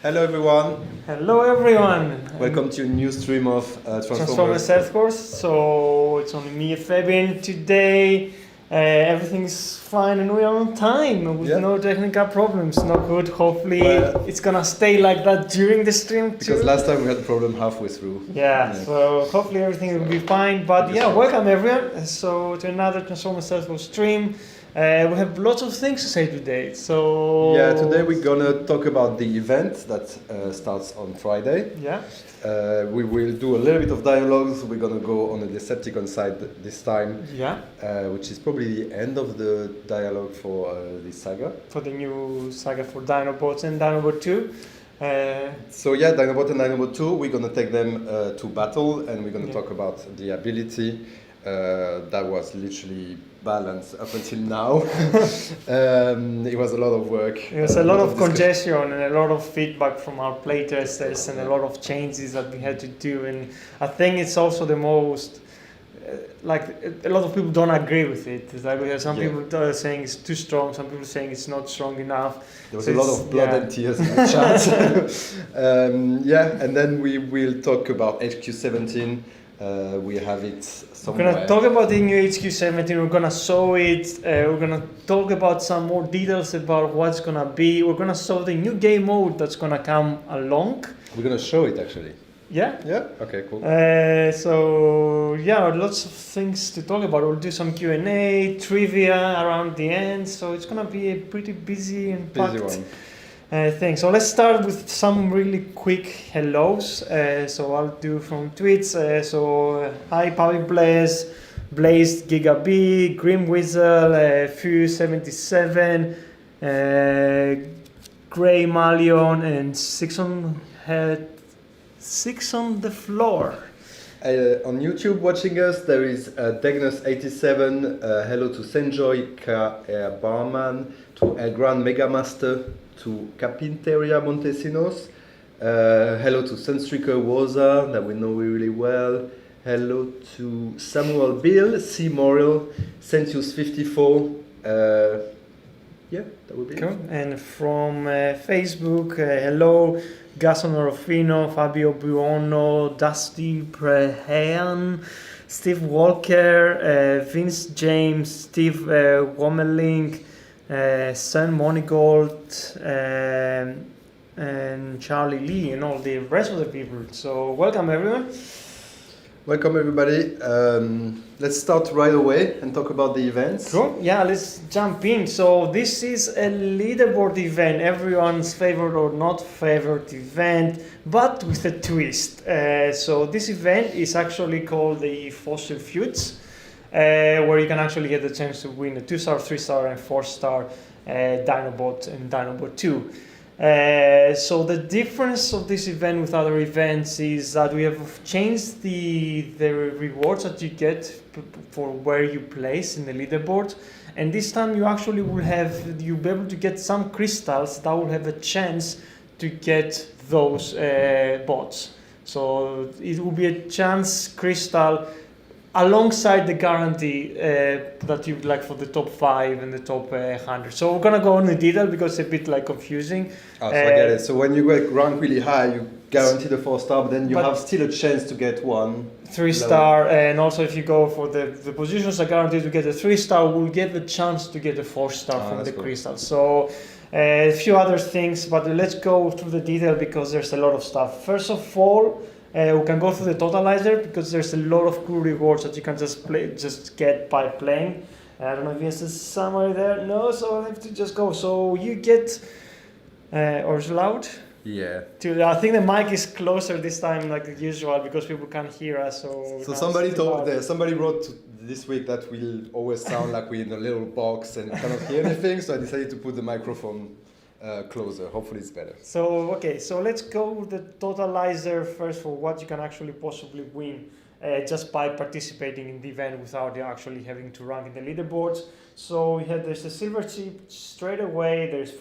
Hello everyone. Hello everyone. Welcome to a new stream of Transformers Self Course. So it's only me and Fabian today. Everything's fine and we are on time with no technical problems. Not good. Hopefully it's gonna stay like that during the stream too. Because last time we had a problem halfway through. Yeah. So hopefully everything will be fine. But welcome everyone. So to another Transformers Self Course stream. We have lots of things to say today. So today we're gonna talk about the event that starts on Friday. Yeah. We will do a little bit of dialogues. We're gonna go on the Decepticon side this time. Yeah. Which is probably the end of the dialogue for this saga. For the new saga for Dinobots and Dinobot 2. Dinobot and Dinobot 2, we're gonna take them to battle, and we're gonna talk about the ability that was literally balanced up until now. It was a lot of work. It was a lot of congestion and a lot of feedback from our playtesters and a lot of changes that we had to do. And I think it's also the most, a lot of people don't agree with it. It's like we have some people saying it's too strong, some people saying it's not strong enough. There was a lot of blood and tears in the chat. And then we will talk about HQ17. We have it somewhere. We're going to talk about the new HQ17, we're going to show it, we're going to talk about some more details about what's going to be, we're going to show the new game mode that's going to come along. We're going to show it actually. Yeah? Yeah? Okay, cool. Lots of things to talk about. We'll do some Q&A, trivia around the end, so it's going to be a pretty busy and packed thing. So let's start with some really quick hellos. So I'll do from tweets. Hi Pavi Blaze, Giga B, Grim Weasel, Feuds 77, Grey Malion, and Six on the Floor. On YouTube watching us, there is Degnus87, hello to Senjoy, K. Barman, to El Gran Megamaster, to Capinteria Montesinos, hello to Sunstreaker Woza, that we know really well, hello to Samuel Bill, C. Morrill, Sentius 54, that would be cool. it. And from Facebook, hello, Gaston Orofino, Fabio Buono, Dusty Prehan, Steve Walker, Vince James, Steve Womeling, Sun Monigold, and Charlie Lee, and all the rest of the people. So welcome everyone. Welcome everybody. Let's start right away and talk about the events. Cool. Yeah, let's jump in. So this is a leaderboard event, everyone's favorite or not favorite event, but with a twist. So this event is actually called the Fossil Feuds, where you can actually get the chance to win a 2-star, 3-star, and 4-star Dinobot and Dinobot 2. So the difference of this event with other events is that we have changed the rewards that you get for where you place in the leaderboard, and this time you actually you'll be able to get some crystals that will have a chance to get those bots. So it will be a chance crystal alongside the guarantee that you like for the top 5 and the top 100. So we're gonna go into detail because it's a bit confusing. Oh, so I get it. So when you rank really high, you guarantee the 4-star, but then you have still a chance to get 3-star, and also if you go for the positions are guaranteed to get a 3-star, we'll get the chance to get a 4-star from the crystal. So a few other things, but let's go through the detail because there's a lot of stuff. First of all, we can go through the totalizer because there's a lot of cool rewards that you can just get by playing. I don't know if there's a summary there. No, so I have to just go. So you get, or is it loud? Yeah. I think the mic is closer this time like usual because people can't hear us. So somebody wrote this week that we'll always sound like we're in a little box and cannot hear anything. So I decided to put the microphone closer. Hopefully it's better. So let's go with the totalizer first for what you can actually possibly win just by participating in the event without actually having to rank in the leaderboards. So there's a silver chip straight away, there's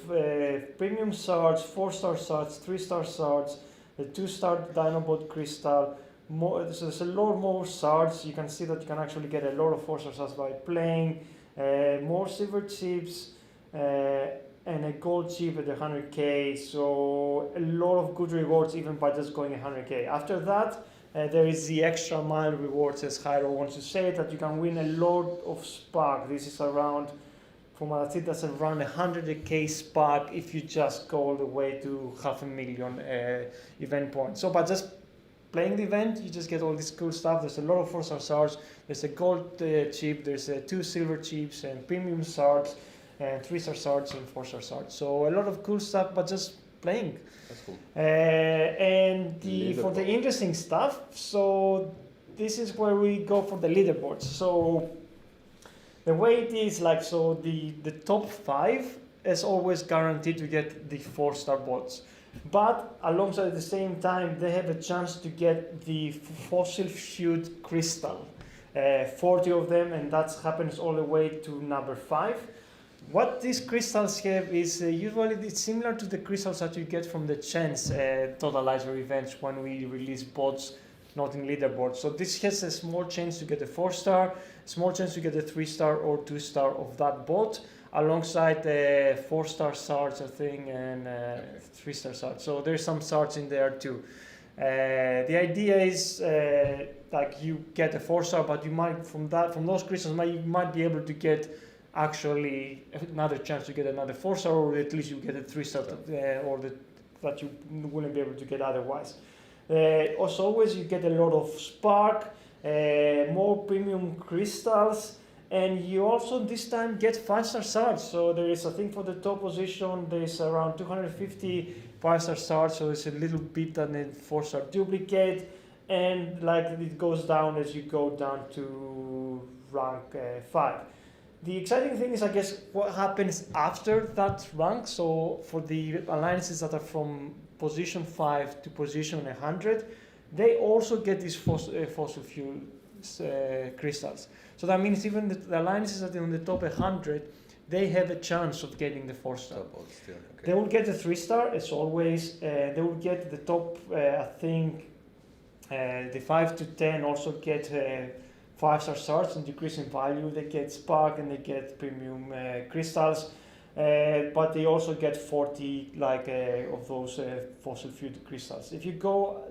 premium shards, 4-star shards, 3-star shards, the 2-star Dinobot crystal. So there's a lot more shards. You can see that you can actually get a lot of 4-star shards by playing, more silver chips, and a gold chip at 100k, so a lot of good rewards even by just going 100k. After that, there is the extra mile rewards, as Jairo wants to say, that you can win a lot of spark. This is around, from what I see, that's around 100k spark if you just go all the way to 500,000 event points. So by just playing the event, you just get all this cool stuff. There's a lot of 4-star shards, there's a gold chip, there's 2 silver chips and premium shards, and 3-star shards and 4-star shards. So a lot of cool stuff, but just playing. That's cool. And for the interesting stuff, so this is where we go for the leaderboards. So the way it is, like, so the top 5 is always guaranteed to get the 4-star bots. But alongside at the same time, they have a chance to get the fossil fueled crystal, 40 of them, and that happens all the way to number 5. What these crystals have is usually it's similar to the crystals that you get from the chance totalizer events when we release bots not in leaderboard. So this has a small chance to get a 4-star, small chance to get a 3-star or 2-star of that bot, alongside the 4-star shards, I think, and 3-star shards. So there's some shards in there too. The idea is like you get a 4-star, but you might from those crystals you might be able to get actually another chance to get another 4-star, or at least you get a 3-star, or that you wouldn't be able to get otherwise. As always, you get a lot of spark, more premium crystals, and you also this time get 5-star shards. So there is, I think, for the top position, there is around 250 5-star shards, so it's a little bit than a 4-star duplicate, and like it goes down as you go down to rank 5. The exciting thing is, I guess, what happens after that rank. So for the alliances that are from position 5 to position 100, they also get these fossil fuel crystals. So that means even the alliances that are on the top 100, they have a chance of getting the 4-star. Okay. They will get the 3-star as always. They will get the top, I think, the 5 to 10 also get 5-star shards and decrease in value. They get spark and they get premium crystals, but they also get 40 of those fossil fuel crystals. If you go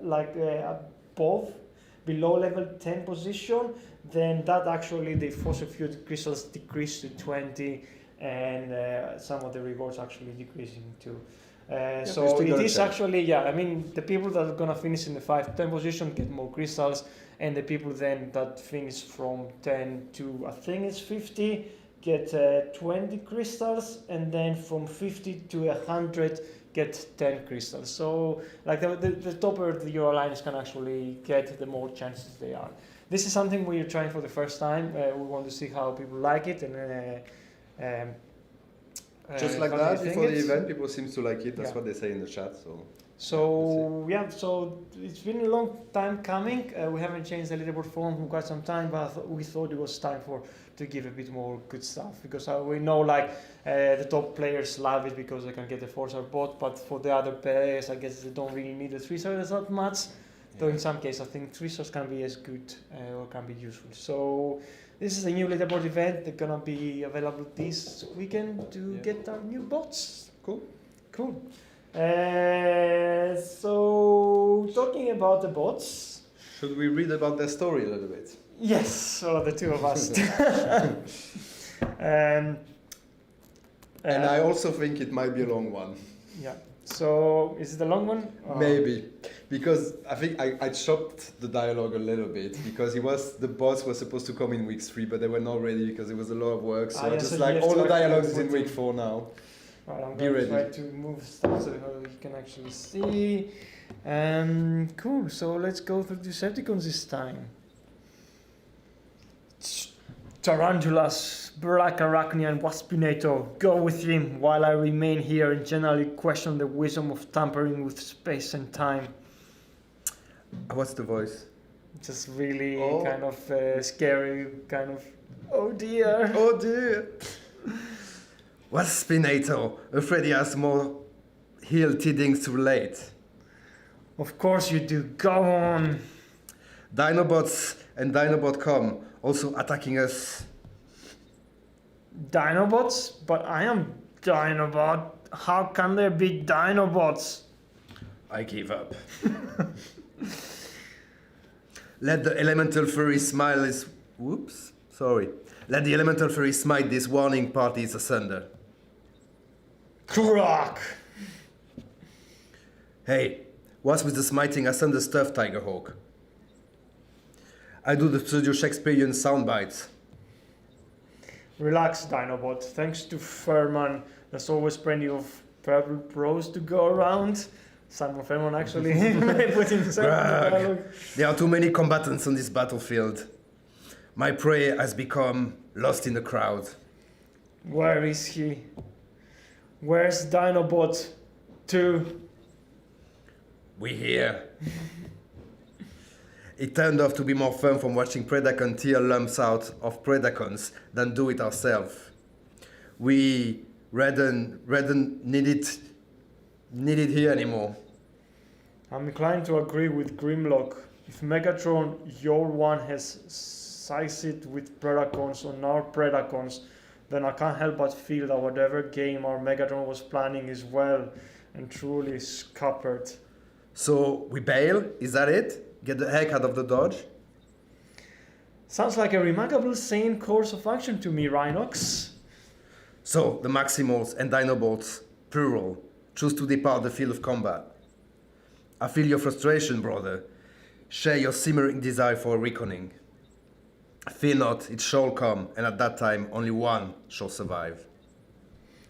below level 10 position, then that actually the fossil fuel crystals decrease to 20, and some of the rewards actually decreasing too. So it is actually, I mean, the people that are gonna finish in the 5-10 position get more crystals, and the people then that finish from 10 to I think it's 50 get 20 crystals, and then from 50 to 100 get 10 crystals. So like the topper your alliance can actually get, the more chances they are. This is something we're trying for the first time. We want to see how people like it, and just like that before the event, people seem to like it. That's what they say in the chat. So it's been a long time coming. We haven't changed the leaderboard form for quite some time, but we thought it was time to give a bit more good stuff, because we know the top players love it because they can get a 4-star bot, but for the other players, I guess they don't really need a 3-star that much. Though in some cases, I think 3-stars can be as good or can be useful. So this is a new leaderboard event. They're gonna be available this weekend to get our new bots. Cool. So talking about the bots. Should we read about their story a little bit? Yes, so the two of us. And I also think it might be a long one. Yeah. So is it a long one? Maybe, because I think I chopped the dialogue a little bit, because the boss was supposed to come in week 3, but they were not ready because it was a lot of work. So I just all the dialogues is in week 4 now. Right, I'm going to try to move stuff so you can actually see. Cool. So let's go through Decepticons this time. Tarantulas, Black Arachnian, Waspinator, go with him while I remain here and generally question the wisdom of tampering with space and time. What's the voice? Just really kind of scary, kind of, oh dear. Oh dear. Waspinator, afraid he has more heel tidings too late. Of course you do, go on. Dinobots and Dinobot.com also attacking us. Dinobots? But I am Dinobot. How can there be Dinobots? I give up. Let the elemental fury smile his... Whoops, sorry. Let the elemental fury smite these warning parties asunder. Croc! Hey, what's with the smiting asunder stuff, Tigerhawk? I do the pseudo-Shakespearean sound bites. Relax, Dinobot. Thanks to Furman, there's always plenty of purple pros to go around. Simon Furman actually put himself in the dialogue. There are too many combatants on this battlefield. My prey has become lost in the crowd. Where is he? Where's Dinobot 2? We here. It turned out to be more fun from watching Predacon tear lumps out of Predacons than do it ourselves. We Redden need it here anymore. I'm inclined to agree with Grimlock. If Megatron, your one, has sized with Predacons on our Predacons, then I can't help but feel that whatever game our Megatron was planning is well and truly scuppered. So we bail? Is that it? Get the heck out of the Dodge? Sounds like a remarkable sane course of action to me, Rhinox. So the Maximals and Dinobots, plural, choose to depart the field of combat. I feel your frustration, brother. Share your simmering desire for a reckoning. Fear not, it shall come, and at that time only one shall survive.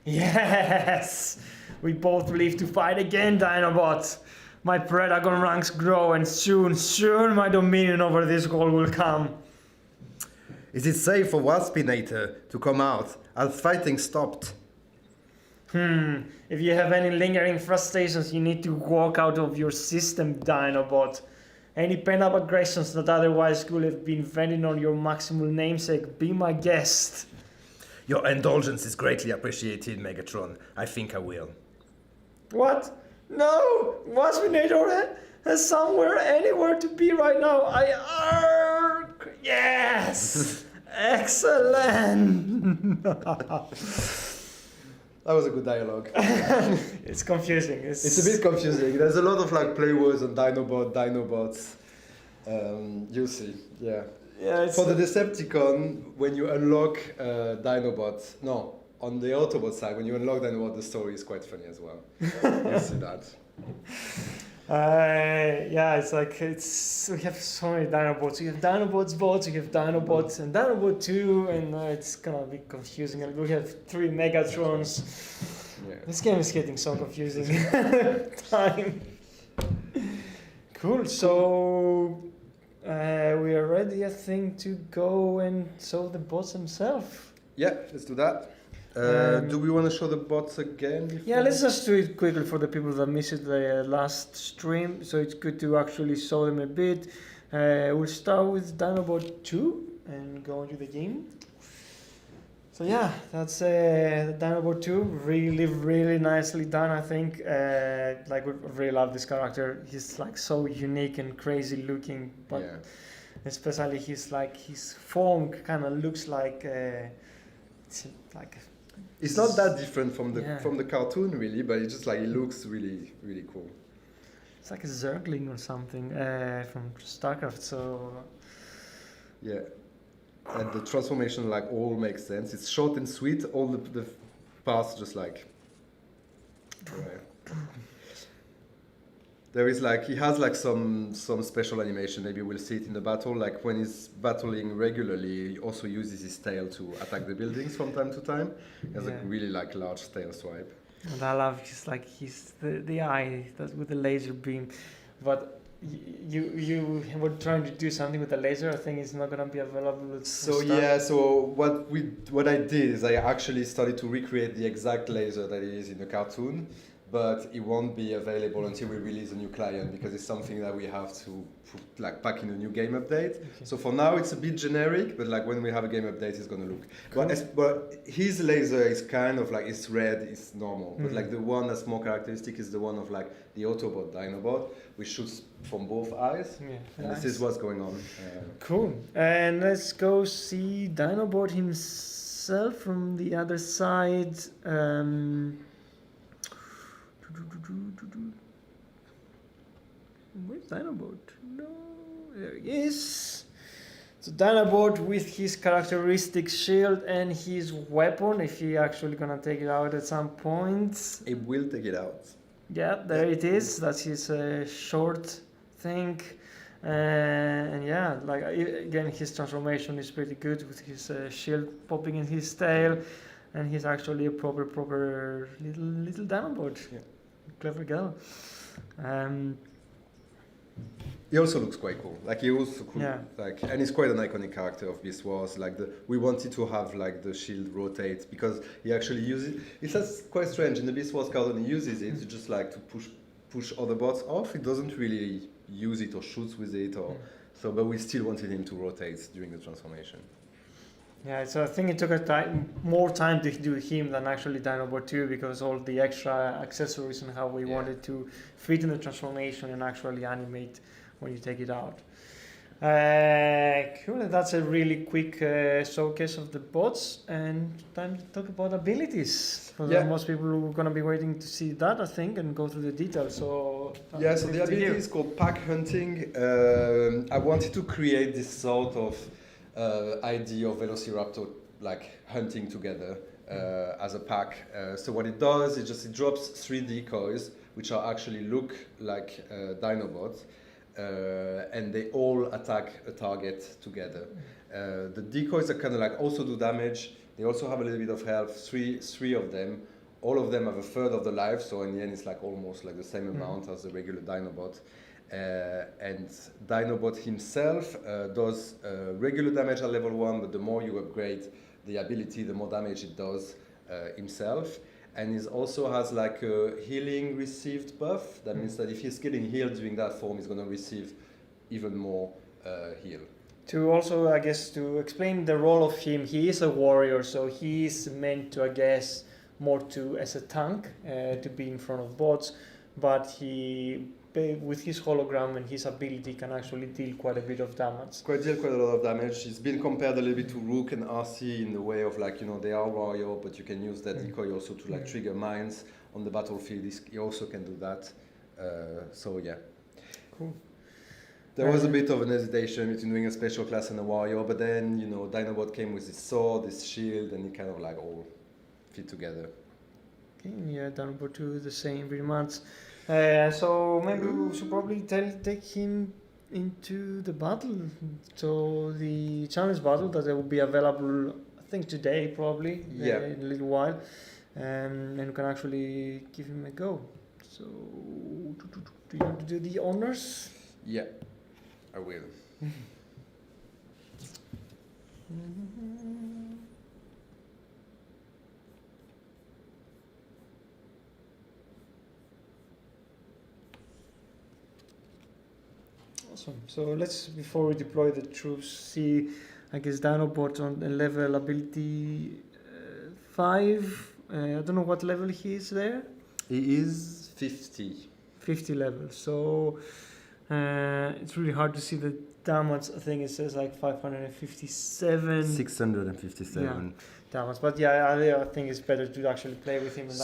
Yes! We both live to fight again, Dinobot! My Predacon ranks grow, and soon my dominion over this world will come. Is it safe for Waspinator to come out as fighting stopped? If you have any lingering frustrations, you need to walk out of your system, Dinobot. Any pent-up aggressions that otherwise could have been vented on your maximal namesake, be my guest. Your indulgence is greatly appreciated, Megatron. I think I will. What? No! Waspinator has somewhere, anywhere to be right now. Yes! Excellent! That was a good dialogue. It's confusing. It's a bit confusing. There's a lot of like play words on Dinobots. You see, yeah. Yeah, For the Decepticon, when you unlock Dinobot, no, on the Autobot side, when you unlock Dinobot, the story is quite funny as well. You see that. Yeah, it's like we have so many Dinobots. You have Dinobots bots, you have Dinobots and Dinobot 2, and it's gonna be confusing. And we have 3 Megatrons. Yeah. This game is getting so confusing. Time. Cool. So we are ready, I think, to go and show the bots themselves. Yeah, let's do that. Do we want to show the bots again? Yeah, let's just do it quickly for the people that missed the last stream. So it's good to actually show them a bit. We'll start with Dinobot 2 and go into the game. So yeah, that's the Dinobot 2. Really nicely done, I think. Like, we really love this character. He's like so unique and crazy looking, but yeah. especially his form kind of looks like it's like. It's not that different from the Yeah. from the cartoon, really, but it's just like it looks really cool. It's like a Zergling or something from StarCraft. So Yeah, and the transformation like all makes sense. It's short and sweet. All the parts just like. Right. There is like he has like some special animation. Maybe we'll see it in the battle. Like when he's battling regularly, he also uses his tail to attack the buildings from time to time. He has a really like large tail swipe. and I love the eye that with the laser beam, but you were trying to do something with the laser. I think it's not gonna be available. So yeah, so what I did is I actually started to recreate the exact laser that it is in the cartoon, but it won't be available until we release a new client because it's something that we have to put, like pack in a new game update. Okay. So for now it's a bit generic, but like when we have a game update, it's gonna look. Cool. But his laser is kind of like it's red, it's normal. But like the one that's more characteristic is the one of like the Autobot Dinobot, which shoots from both eyes. Yeah, and this is what's going on. Cool. And let's go see Dinobot himself. itself from the other side. Where's Dinobot? No, there he is. So Dinobot with his characteristic shield and his weapon, if he actually gonna take it out at some point. It will take it out. Yeah, there it is. That's his short thing. And yeah, like again, his transformation is pretty good with his shield popping in his tail, and he's actually a proper little Dinobot. Yeah. Clever girl. He also looks quite cool. Like he also cool. Yeah. Like, and he's quite an iconic character of Beast Wars. Like we wanted to have like the shield rotate because he actually uses it. It's quite strange in the Beast Wars card when he uses it to just like to push other bots off. He doesn't really use it or shoots with it or so. But we still wanted him to rotate during the transformation. Yeah, so I think it took more time to do him than actually Dinobot 2 because all the extra accessories and how we wanted to fit in the transformation and actually animate when you take it out. Cool, that's a really quick showcase of the bots, and time to talk about abilities. Most people are going to be waiting to see that, I think, and go through the details. So so the ability is called pack hunting. I wanted to create this sort of idea of Velociraptor like hunting together as a pack. So what it does is it drops 3 decoys which are actually look like Dinobots. And they all attack a target together. The decoys are kind of like also do damage. They also have a little bit of health. Three of them. All of them have a third of the life. So in the end, it's like almost like the same amount as the regular Dinobot. And Dinobot himself does regular damage at level 1, but the more you upgrade the ability, the more damage it does himself. And he also has like a healing received buff. That means that if he's getting healed during that form, he's going to receive even more heal. To also, I guess, to explain the role of him, he is a warrior, so he is meant to, I guess, more to as a tank, to be in front of bots, but he, with his hologram and his ability, can actually deal quite a bit of damage. Quite a lot of damage. He's been compared a little bit to Rook and RC in the way of like, they are warrior, but you can use that decoy also to like trigger mines on the battlefield. He also can do that. So yeah. Cool. There was a bit of an hesitation between doing a special class and a warrior, but then, Dinobot came with his sword, his shield, and it kind of like all fit together. Okay, yeah, Dinobot 2 is the same pretty much. So maybe we should probably take him into the battle. So the challenge battle that will be available, I think today probably, in a little while, and we can actually give him a go. So do you want to do the honors? Yeah, I will. Awesome. So let's, before we deploy the troops, see, I guess, Dinobot on the level ability 5. I don't know what level he is there. He is 50. 50 level. So it's really hard to see the damage. I think it says like 557. 657. Damage. But I think it's better to actually play with him. And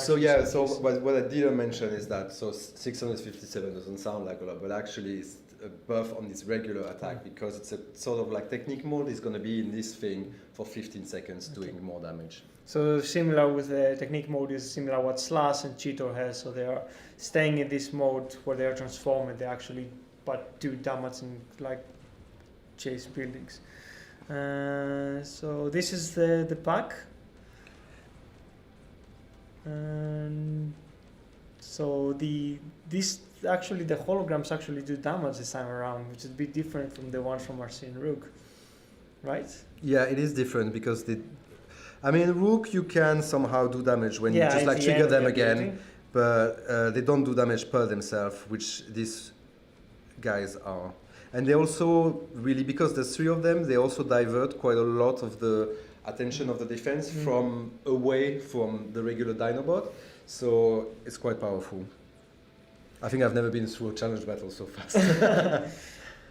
so what I didn't mention is that 657 doesn't sound like a lot, but actually it's a buff on this regular attack because it's a sort of like technique mode. Is going to be in this thing for 15 seconds doing more damage. So similar with the technique mode is similar what Slash and Cheetor has. So they are staying in this mode where they are transformed. They actually do damage and like chase buildings. So this is the pack. And so the holograms actually do damage this time around, which is a bit different from the ones from RC and Rook, right? Yeah, it is different because Rook you can somehow do damage when you just like trigger them again, but they don't do damage per themselves, which these guys are. And they also really, because there's 3 of them, they also divert quite a lot of the attention of the defense from away from the regular Dinobot, so it's quite powerful. I think I've never been through a challenge battle so fast.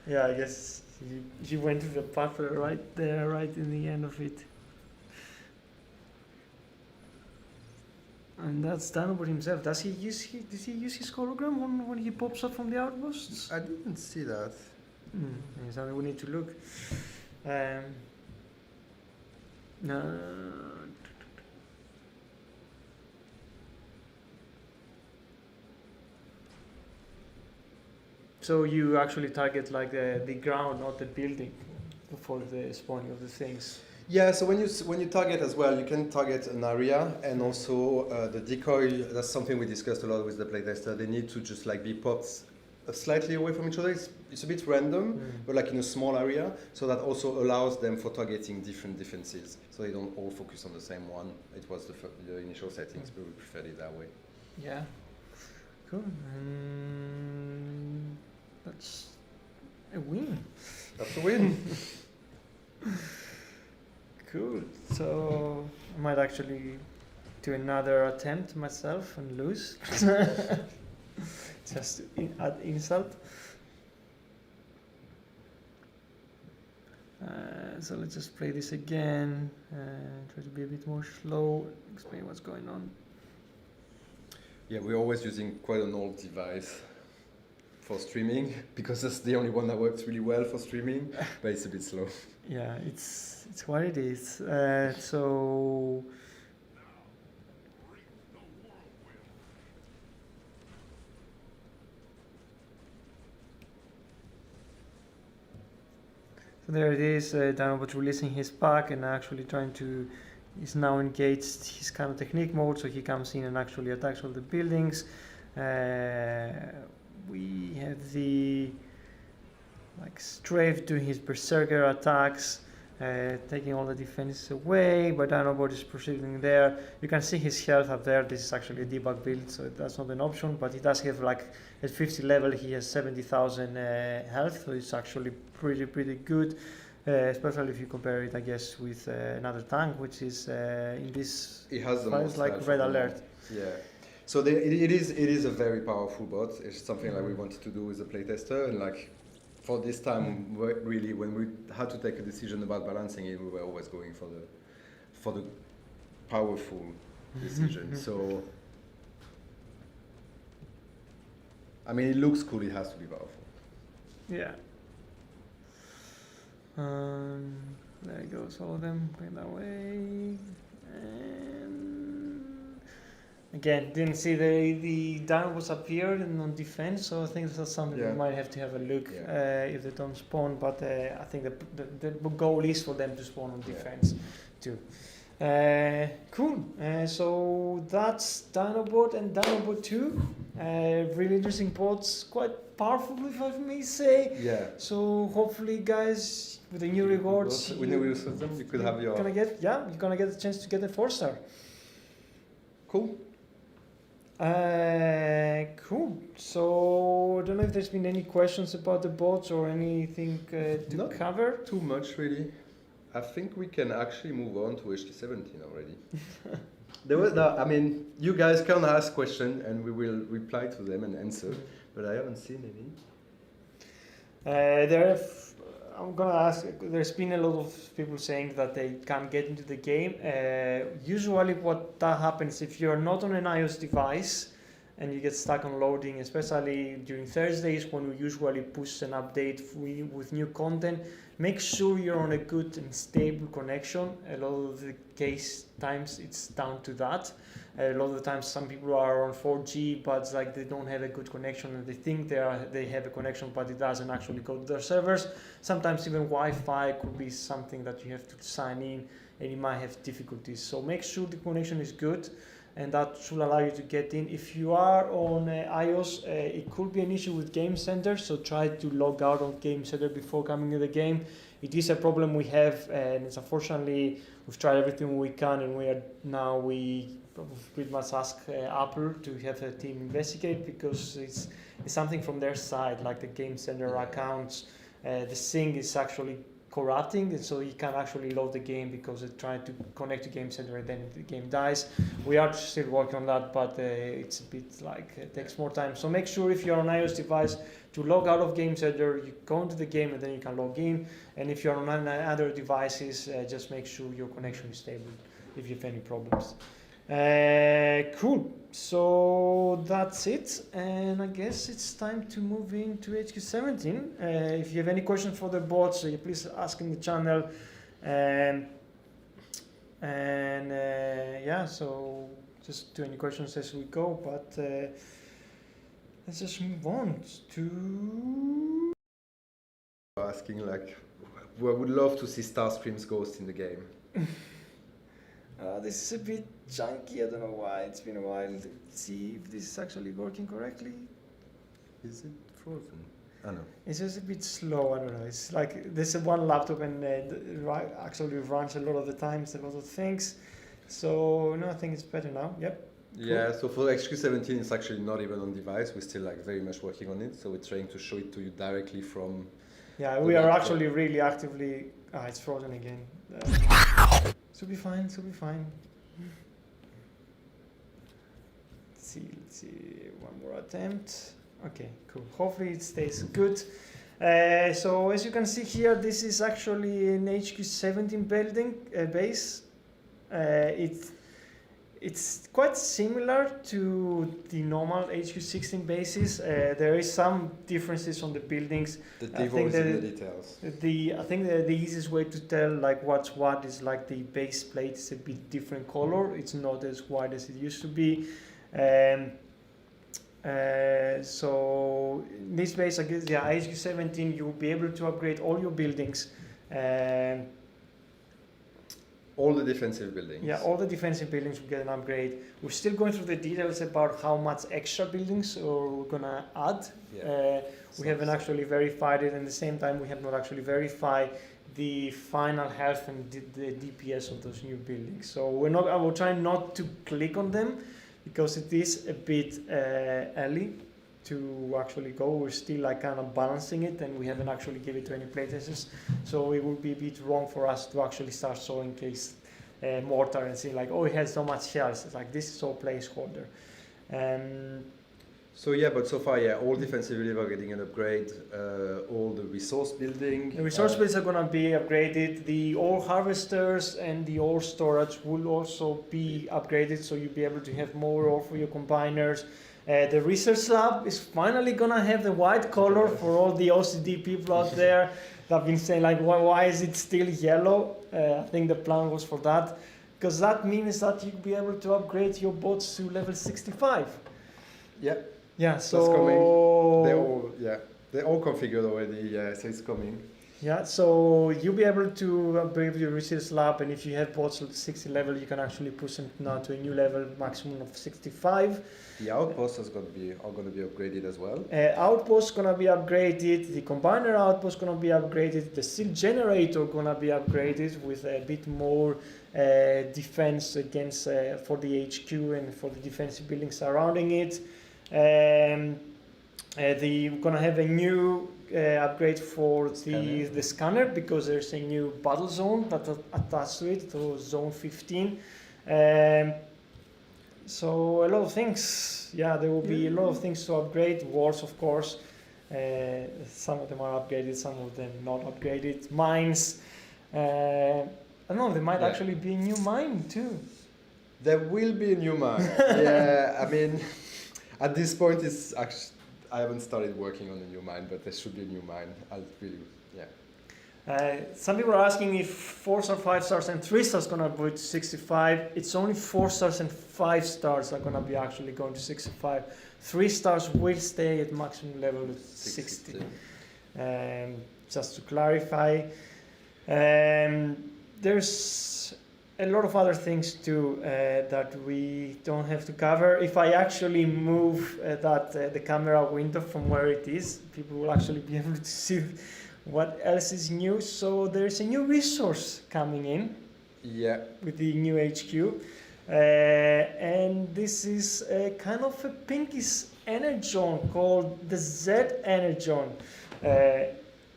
Yeah, I guess you went to the path right there, right in the end of it. And that's Danobot himself. Does he use his hologram when he pops up from the outposts? I didn't see that. Something we need to look. No. So you actually target like the ground, not the building, for the spawning of the things. Yeah, so when you target as well, you can target an area, and also the decoy. That's something we discussed a lot with the playtester. They need to just like be popped slightly away from each other. It's a bit random, but like in a small area, so that also allows them for targeting different defenses, so they don't all focus on the same one. It was the initial settings, but we preferred it that way. Yeah, cool. That's a win. That's a win. Cool. So I might actually do another attempt myself and lose. Just to add insult. So let's just play this again. Try to be a bit more slow. Explain what's going on. Yeah, we're always using quite an old device for streaming because that's the only one that works really well for streaming, but it's a bit slow. Yeah, it's what it is. So there it is. Dinobot releasing his pack and actually trying to. He's now engaged his kind of technique mode, so he comes in and actually attacks all the buildings. We have the Strafe doing his berserker attacks, taking all the defenses away, but Dinobot is proceeding there. You can see his health up there. This is actually a debug build, so that's not an option, but he does have at 50 level he has 70,000 health, so it's actually pretty good, especially if you compare it, I guess, with another tank, which is in this it has the file, most like Red Alert. Yeah. So it is a very powerful bot. It's something like we wanted to do with the playtester, and like for this time, really, when we had to take a decision about balancing it, we were always going for the powerful decision. So, I mean, it looks cool. It has to be powerful. Yeah. There goes all of them going that way. And again, didn't see the Dinobots appeared on defense, so I think that's something we might have to have a look if they don't spawn. But I think the goal is for them to spawn on defense too. Cool. So that's Dinobot and Dinobot 2. Really interesting bots, quite powerful, if I may say. Yeah. So hopefully, guys, with the new rewards, when you use them, you could have your. You're gonna get a chance to get a 4-star. Cool. Cool. So I don't know if there's been any questions about the bots or anything to cover. Too much, really. I think we can actually move on to HT17 already. I mean, you guys can ask questions and we will reply to them and answer, but I haven't seen any. I'm gonna ask, there's been a lot of people saying that they can't get into the game. Usually what that happens if you're not on an iOS device and you get stuck on loading, especially during Thursdays when we usually push an update with new content, make sure you're on a good and stable connection. A lot of the case times it's down to that. A lot of the times some people are on 4G, but it's like they don't have a good connection and they think they have a connection, but it doesn't actually go to their servers. Sometimes even Wi-Fi could be something that you have to sign in and you might have difficulties. So make sure the connection is good, and that should allow you to get in. If you are on iOS, it could be an issue with Game Center, so try to log out of Game Center before coming to the game. It is a problem we have, and it's unfortunately, we've tried everything we can, and we pretty much ask Apple to have a team investigate, because it's something from their side, like the Game Center accounts. The sync is actually corrupting, and so you can't actually load the game because it's trying to connect to Game Center and then the game dies. We are still working on that, but it's a bit like it takes more time. So make sure if you're on iOS device to log out of Game Center, you go into the game and then you can log in. And if you're on other devices, just make sure your connection is stable if you have any problems. Cool. So that's it, and I guess it's time to move into HQ17. If you have any questions for the bots, please ask in the channel. Yeah, so just do any questions as we go, but let's just move on to... Asking like, I would love to see Starscream's ghost in the game. This is a bit chunky, I don't know why, it's been a while. Let's see if this is actually working correctly. Is it frozen? I know. It's just a bit slow, I don't know. It's like there's one laptop and actually runs a lot of the times, a lot of things. So no, I think it's better now. Yep. Cool. Yeah, so for HQ17 it's actually not even on device. We're still like very much working on it. So we're trying to show it to you directly from... Yeah, we are actually really actively... it's frozen again. Should be fine, should be fine. Let's see, one more attempt. Okay, cool. Hopefully it stays good. So as you can see here, this is actually an HQ17 building base. It's quite similar to the normal HQ16 bases. There is some differences on the buildings. The devil is in the details. I think the easiest way to tell like what's what is like the base plate is a bit different color. It's not as white as it used to be. So in this base, I guess, yeah, HQ17, you'll be able to upgrade all your buildings. All the defensive buildings. Yeah, all the defensive buildings will get an upgrade. We're still going through the details about how much extra buildings we're gonna add. Yeah. We haven't actually verified it, and at the same time we have not actually verified the final health and the DPS of those new buildings. So I will try not to click on them because it is a bit early to actually go. We're still like kind of balancing it, and we haven't actually given it to any playtesters. So it would be a bit wrong for us to actually start showing case mortar and see like, oh, it has so much health. It's like, this is all placeholder. So yeah, but so far, yeah, all defensive buildings are getting an upgrade. All the resource building. The resource builds are gonna be upgraded. The ore harvesters and the ore storage will also be upgraded, so you'll be able to have more ore for your combiners. The research lab is finally gonna have the white color for all the OCD people out there that have been saying like, why is it still yellow? I think the plan was for that, because that means that you'll be able to upgrade your bots to level 65. Yeah. Yeah, so that's coming. They're all configured already. Yeah, so it's coming. Yeah, so you'll be able to upgrade your research lab, and if you have bots at 60 level, you can actually push them now to a new level, maximum of 65. The outposts are going to be upgraded as well. Outpost gonna be upgraded. The combiner outpost gonna be upgraded. The steel generator gonna be upgraded with a bit more defense against for the HQ and for the defensive buildings surrounding it. We're gonna have a new upgrade for the scanner, because there's a new battle zone that attached to it, to zone 15. So a lot of things. Yeah, there will be a lot of things to upgrade. Walls, of course. Some of them are upgraded, some of them not upgraded. Mines. I don't know, there might actually be a new mine too. There will be a new mine. Yeah, I mean, at this point, it's actually, I haven't started working on a new mine, but there should be a new mine. I'll really, yeah. Some people are asking if 4 stars, 5 stars, and 3 stars gonna go to 65. It's only 4 stars and 5 stars are gonna be actually going to 65. 3 stars will stay at maximum level 60. Just to clarify, there's a lot of other things too that we don't have to cover. If I actually move the camera window from where it is, people will actually be able to see what else is new. So there's a new resource coming in. Yeah. With the new HQ. And this is a kind of a pinkish energon called the Z energon.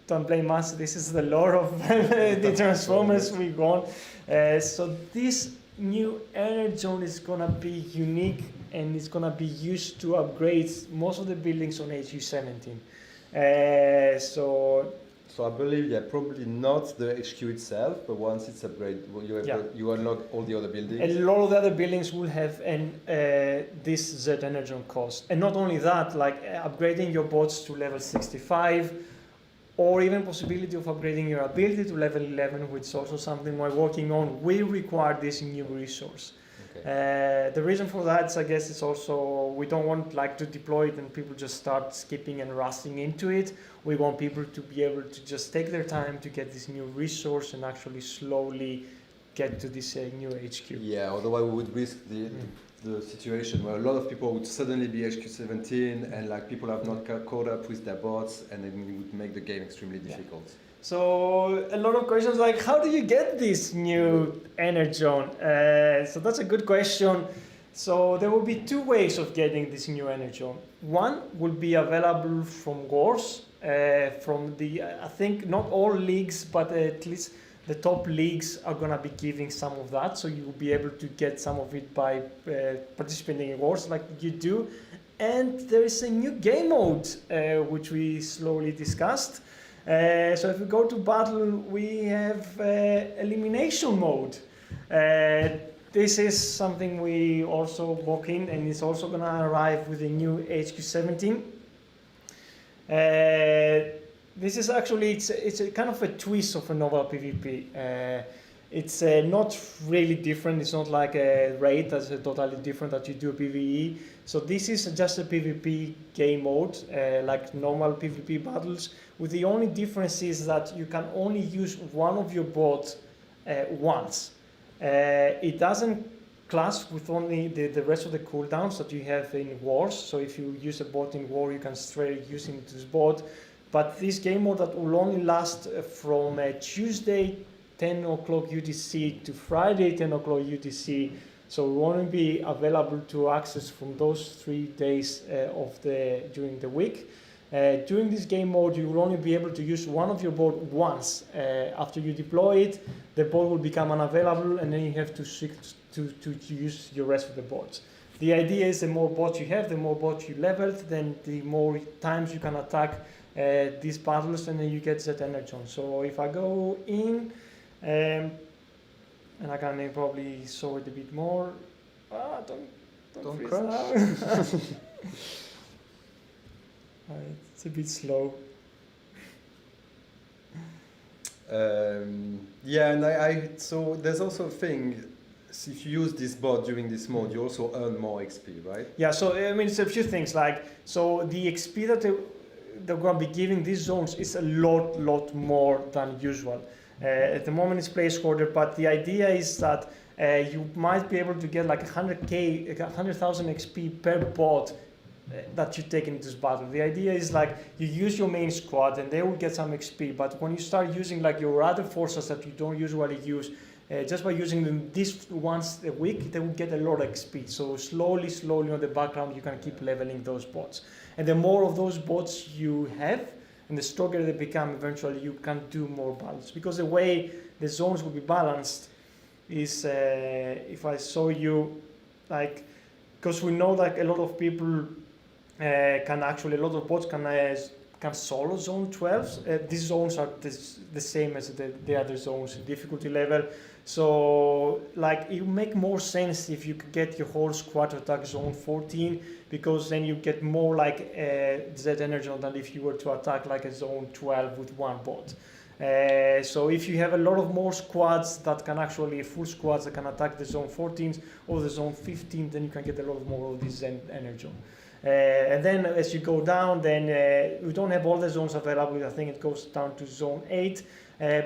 Don't blame us, this is the lore of the Transformers we've gone. So this new energon is gonna be unique, and it's gonna be used to upgrade most of the buildings on HQ17. So So I believe, yeah, probably not the HQ itself, but once it's upgraded, well, you unlock all the other buildings. A lot of the other buildings will have this Z Energon cost. And not only that, like upgrading your bots to level 65, or even possibility of upgrading your ability to level 11, which is also something we're working on, will require this new resource. Okay. The reason for that is, I guess, it's also we don't want like to deploy it and people just start skipping and rushing into it. We want people to be able to just take their time to get this new resource and actually slowly get to this new HQ. Yeah, otherwise we would risk the situation where a lot of people would suddenly be HQ 17 and like people have not caught up with their bots, and then it would make the game extremely difficult. Yeah. So a lot of questions like, how do you get this new Energon? So that's a good question. So there will be two ways of getting this new Energon. One will be available from wars, from the, I think not all leagues, but at least the top leagues are going to be giving some of that. So you will be able to get some of it by participating in wars like you do. And there is a new game mode, which we slowly discussed. So if we go to battle, we have elimination mode. This is something we also work in, and it's also going to arrive with a new HQ 17. This is actually, it's a kind of a twist of a novel PvP. It's not really different. It's not like a raid that's totally different that you do a PvE. So this is just a PvP game mode, like normal PvP battles, with the only difference is that you can only use one of your bots once. It doesn't clash with only the rest of the cooldowns that you have in wars. So if you use a bot in war, you can straight use it into this bot. But this game mode that will only last from Tuesday 10 o'clock UTC to Friday 10 o'clock UTC. So it won't be available to access from those 3 days during the week. During this game mode, you will only be able to use one of your bots once. After you deploy it, the bot will become unavailable, and then you have to switch to use your rest of the bots. The idea is the more bots you have, the more bots you leveled, then the more times you can attack these battles, and then you get that Energon. So if I go in, and I can probably show it a bit more. Don't crash. It's a bit slow. Yeah, and so there's also a thing. So if you use this bot during this mode, you also earn more XP, right? Yeah. So I mean, it's a few things. Like, so the XP that they're going to be giving these zones is a lot more than usual. At the moment it's place order, but the idea is that you might be able to get like 100,000 XP per bot that you take into this battle. The idea is like you use your main squad and they will get some XP, but when you start using like your other forces that you don't usually use, just by using them this once a week, they will get a lot of XP. So slowly on the background, you can keep leveling those bots. And the more of those bots you have, and the stronger they become, eventually you can do more battles. Because the way the zones will be balanced is, if I show you, like, because we know that a lot of people can actually, a lot of bots can solo zone 12s. These zones are the same as the other zones in difficulty level. So, like, it would make more sense if you could get your whole squad to attack zone 14, because then you get more like Z energy than if you were to attack like a zone 12 with one bot. So if you have a lot of more squads that can actually, full squads that can attack the zone 14s or the zone 15, then you can get a lot more of this energy. And then as you go down, then we don't have all the zones available. I think it goes down to zone 8,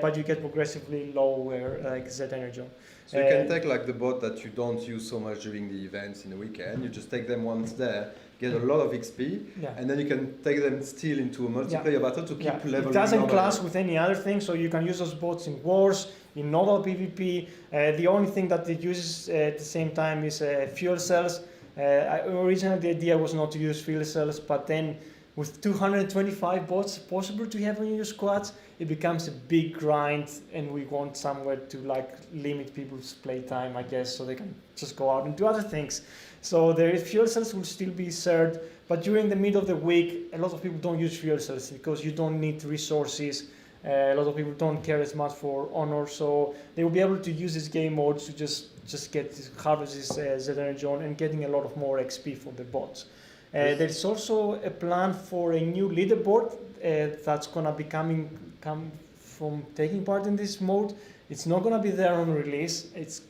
but you get progressively lower like Z energy. So you can take like the bot that you don't use so much during the events in the weekend, you just take them once there, get a lot of XP, and then you can take them still into a multiplayer battle to keep leveling. It doesn't clash with any other thing, so you can use those bots in wars, in normal PvP. The only thing that it uses at the same time is fuel cells. Originally the idea was not to use fuel cells, but then with 225 bots possible to have in your squads, it becomes a big grind, and we want somewhere to like limit people's playtime, I guess, so they can just go out and do other things. So the fuel cells will still be served, but during the middle of the week, a lot of people don't use fuel cells because you don't need resources A lot of people don't care as much for honor, so they will be able to use this game mode to just get this, harvest this Z energy on and getting a lot of more XP for the bots. There's also a plan for a new leaderboard that's gonna be come from taking part in this mode. It's not gonna be there on release. It's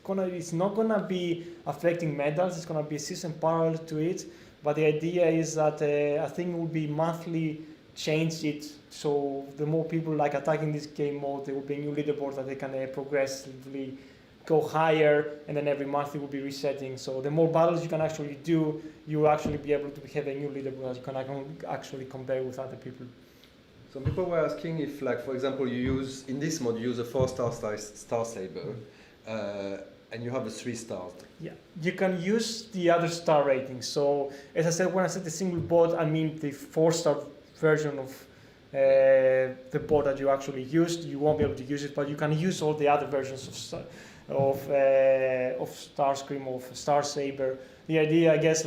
not gonna be affecting medals. It's gonna be a season parallel to it. But the idea is that I think it will be monthly change it. So the more people like attacking this game mode, there will be a new leaderboard that they can progressively go higher, and then every month it will be resetting. So the more battles you can actually do, you will actually be able to have a new leaderboard that you can actually compare with other people. Some people were asking if, like, for example, in this mode, you use a 4-star Star Saber, and you have a 3 stars. Yeah, you can use the other star ratings. So as I said, when I said the single bot, I mean the 4-star version of the bot that you actually used. You won't be able to use it, but you can use all the other versions of Starscream, of Star Saber. The idea, I guess,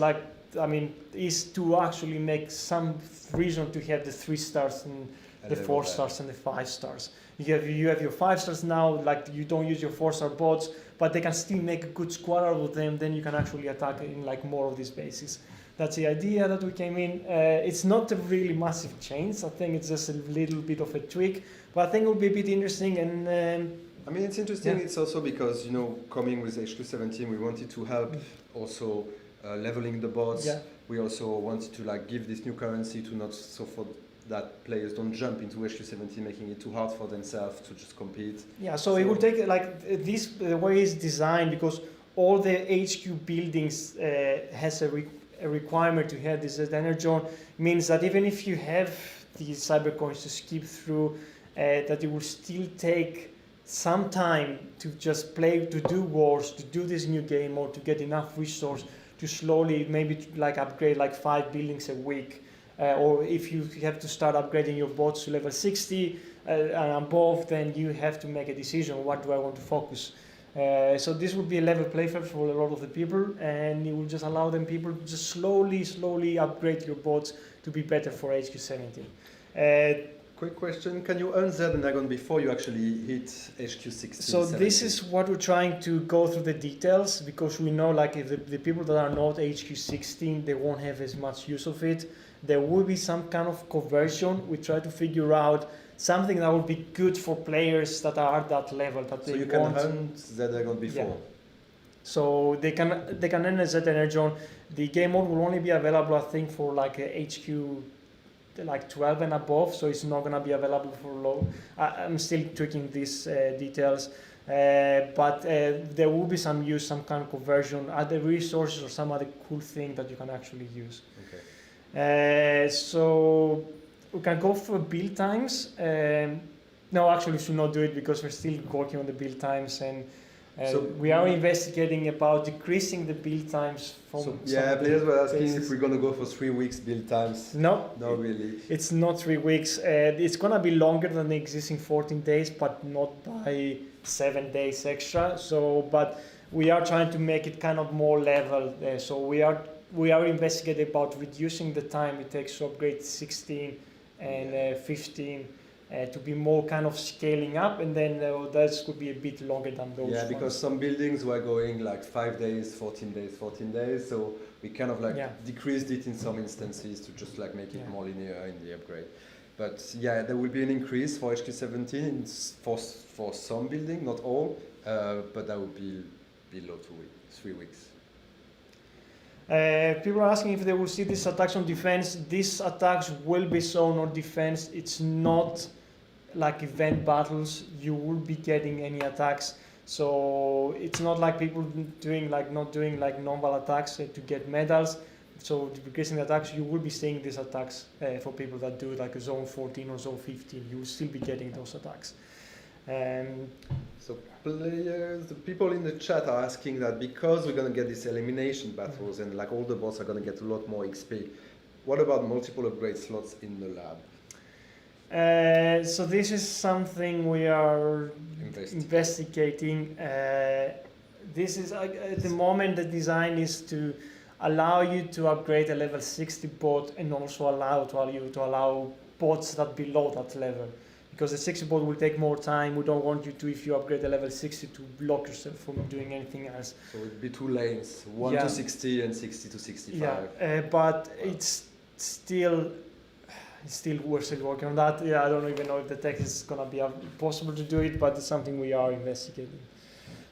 is to actually make some reason to have the 3 stars and the 4 stars and the 5 stars. You have your 5 stars now, like you don't use your 4-star bots, but they can still make a good squad out of them. Then you can actually attack in like more of these bases. That's the idea that we came in. It's not a really massive change. I think it's just a little bit of a tweak, but I think it will be a bit interesting. And I mean, it's interesting. Yeah. It's also because, you know, coming with HQ17, we wanted to help also leveling the bots. Yeah. We also wanted to like give this new currency to not so for that players don't jump into HQ17, making it too hard for themselves to just compete. Yeah, so it will take like this the way it's designed, because all the HQ buildings has a requirement to have this energon, means that even if you have these cyber coins to skip through, that it will still take some time to just play, to do wars, to do this new game, or to get enough resource to slowly maybe like upgrade like 5 buildings a week. Or if you have to start upgrading your bots to level 60 and above, then you have to make a decision, what do I want to focus? So this will be a level play field for a lot of the people, and it will just allow them people to just slowly upgrade your bots to be better for HQ17. Quick question, can you earn Z-Dragon before you actually hit HQ16? So 17? This is what we're trying to go through the details, because we know like if the people that are not HQ16, they won't have as much use of it. There will be some kind of conversion. We try to figure out something that will be good for players that are at that level. That so you can earn Z-Dragon before? Yeah. So they can earn a Z-Energon. The game mode will only be available, I think, for like a HQ like 12 and above, so it's not going to be available for low. I'm still tweaking these details, but there will be some use, some kind of conversion, other resources or some other cool thing that you can actually use. Okay. So we can go for build times. No, actually we should not do it because we're still working on the build times, and so we are investigating about decreasing the build times from. So, yeah, players were asking if we're going to go for 3 weeks build times. No, not really. It's not 3 weeks. It's going to be longer than the existing 14 days, but not by 7 days extra. So, but we are trying to make it kind of more level. So we are investigating about reducing the time it takes to upgrade 16 and 15. To be more kind of scaling up, and then that could be a bit longer than those. Yeah, because some buildings were going like 5 days, 14 days, 14 days. So we kind of like decreased it in some instances to just like make it more linear in the upgrade. But yeah, there will be an increase for HQ17 for some building, not all, but that will be below 3 weeks. People are asking if they will see these attacks on defense. These attacks will be shown on defense. It's not like event battles. You will be getting any attacks. So it's not like people not doing like normal attacks to get medals. So decreasing the attacks, you will be seeing these attacks for people that do like a zone 14 or zone 15. You will still be getting those attacks. So players, the people in the chat are asking that because we're going to get these elimination battles and like all the bots are going to get a lot more XP, what about multiple upgrade slots in the lab? So this is something we are investigating. This is at the moment the design is to allow you to upgrade a level 60 bot and also allow bots that below that level. because the 60 bolt will take more time. We don't want you to, if you upgrade the level 60, to block yourself from doing anything else. So it'd be 2 lanes, 1 Yeah. to 60 and 60 to 65. Yeah, but it's still we're still working on that. Yeah, I don't even know if the text is gonna be possible to do it, but it's something we are investigating.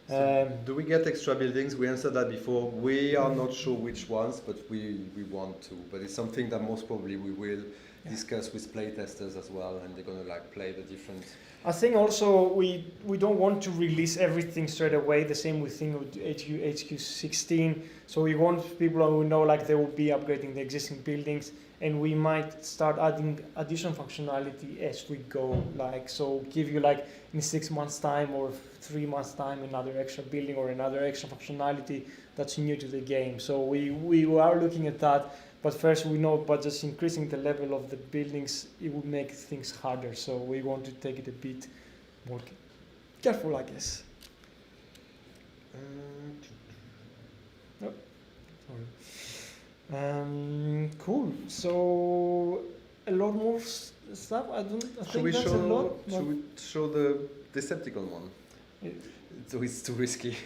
So do we get extra buildings? We answered that before. We are not sure which ones, but we want to. But it's something that most probably we will discuss with playtesters as well, and they're gonna like play the different. I think also we don't want to release everything straight away. The same we think with HQ16. So we want people who know like they will be upgrading the existing buildings, and we might start adding additional functionality as we go. Like so, give you like in 6 months' time or 3 months' time another extra building or another extra functionality that's new to the game. So we are looking at that. But first, we know by just increasing the level of the buildings, it would make things harder. So we want to take it a bit more careful, I guess. Oh, sorry. Cool. So a lot more stuff. I think that's a lot. Should we show the Decepticon one? So it's too risky.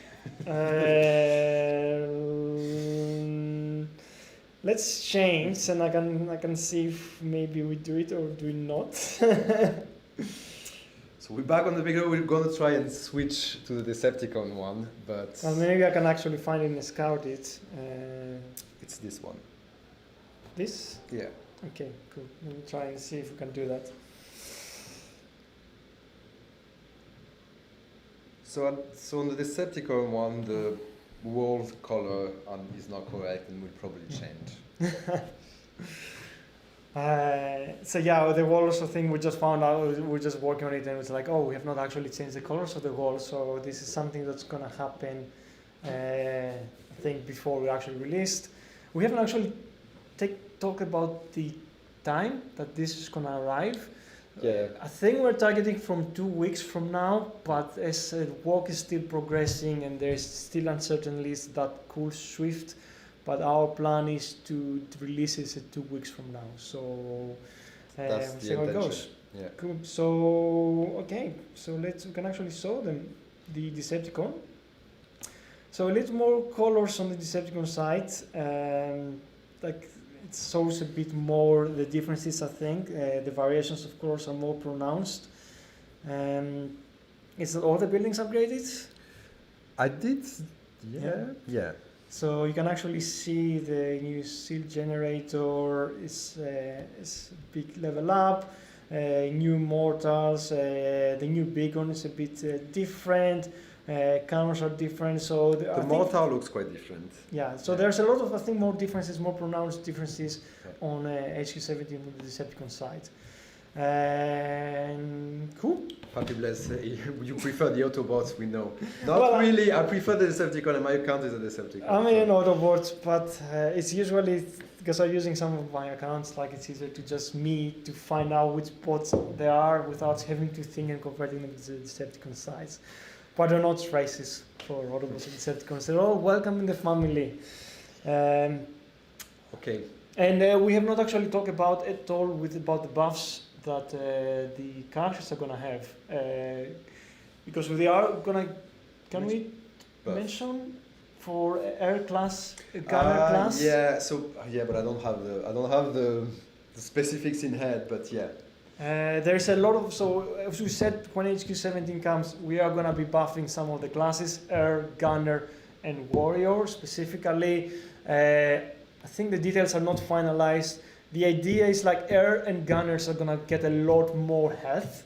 Let's change, and I can see if maybe we do it or do we not. So we're back on the video. We're gonna try and switch to the Decepticon one, but maybe I can actually find it and scout it. it's this one. This? Yeah. Okay, cool. Let me try and see if we can do that. So on the Decepticon one, the wall color is not correct and will probably change. So yeah, the wall also thing we just found out, we're just working on it, and it's like, oh, we have not actually changed the colors of the wall, so this is something that's gonna happen, I think, before we actually released. We haven't actually talked about the time that this is gonna arrive. Yeah. I think we're targeting from 2 weeks from now, but as the work is still progressing and there's still uncertainties that could shift, but our plan is to release it at 2 weeks from now. So That's we'll the see how it intention. goes. Yeah. Cool. So okay, so we can actually show them the Decepticon. So a little more colors on the Decepticon side. Like it shows a bit more the differences, I think. The variations, of course, are more pronounced. Is all the buildings upgraded? I did. Yeah. So you can actually see the new seal generator is a big level up. New mortals. The new beacon is a bit different. Cannons are different, so The mortar looks quite different. Yeah, so there's a lot of, I think, more differences, more pronounced differences on HQ17 on the Decepticon side. Cool. Happy bless. You prefer the Autobots, we know. Not really. I prefer the Decepticon, and my account is a Decepticon. I'm in an Autobot, but it's usually because I'm using some of my accounts. Like it's easier to just me to find out which bots there are without having to think and converting them to the Decepticon size. But they're not racist for Autobots and Decepticons. They're all welcome in the family. Okay. And we have not actually talked about at all about the buffs that the characters are gonna have, because they are gonna. Can we mention for air class, gunner class? Yeah. So but I don't have the specifics in head, but yeah. There's a lot of, so as we said, when HQ17 comes, we are going to be buffing some of the classes, Air, Gunner, and Warrior specifically. I think the details are not finalized. The idea is like Air and Gunners are going to get a lot more health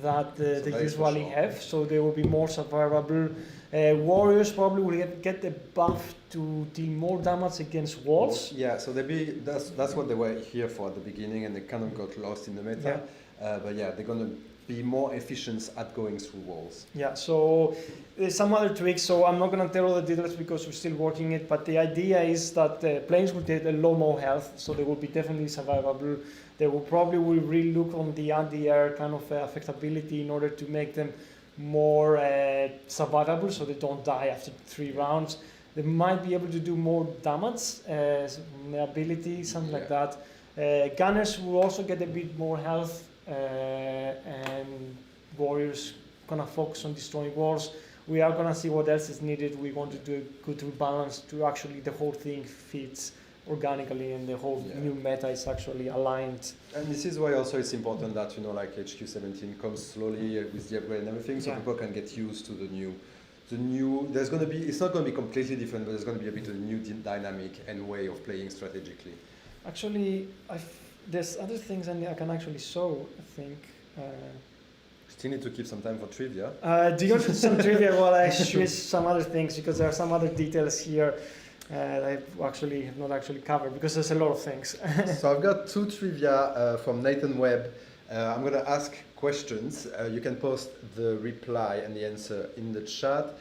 that they usually have, so they will be more survivable. Warriors probably will get a buff to deal more damage against walls. Yeah, so that's what they were here for at the beginning, and they kind of got lost in the meta. But yeah, they're gonna be more efficient at going through walls. Yeah, so there's some other tweaks, so I'm not gonna tell all the details because we're still working it, but the idea is that planes will get a lot more health, so they will be definitely survivable. They will probably relook on the anti-air kind of affectability in order to make them more survivable, so they don't die after 3 rounds. They might be able to do more damage, ability, something like that. Gunners will also get a bit more health, and warriors gonna focus on destroying walls. We are gonna see what else is needed. We want to do a good rebalance to actually the whole thing fits organically and the whole new meta is actually aligned. And this is why also it's important that, you know, like HQ17 comes slowly with the upgrade and everything, so people can get used to the new. There's going to be, it's not going to be completely different, but there's going to be a bit of a new dynamic and way of playing strategically. Actually, there's other things I can actually show, I think. Still need to keep some time for trivia. Do you want some trivia while I switch some other things, because there are some other details here that I actually have not actually covered, because there's a lot of things. So I've got two trivia from Nathan Webb. I'm going to ask questions. You can post the reply and the answer in the chat.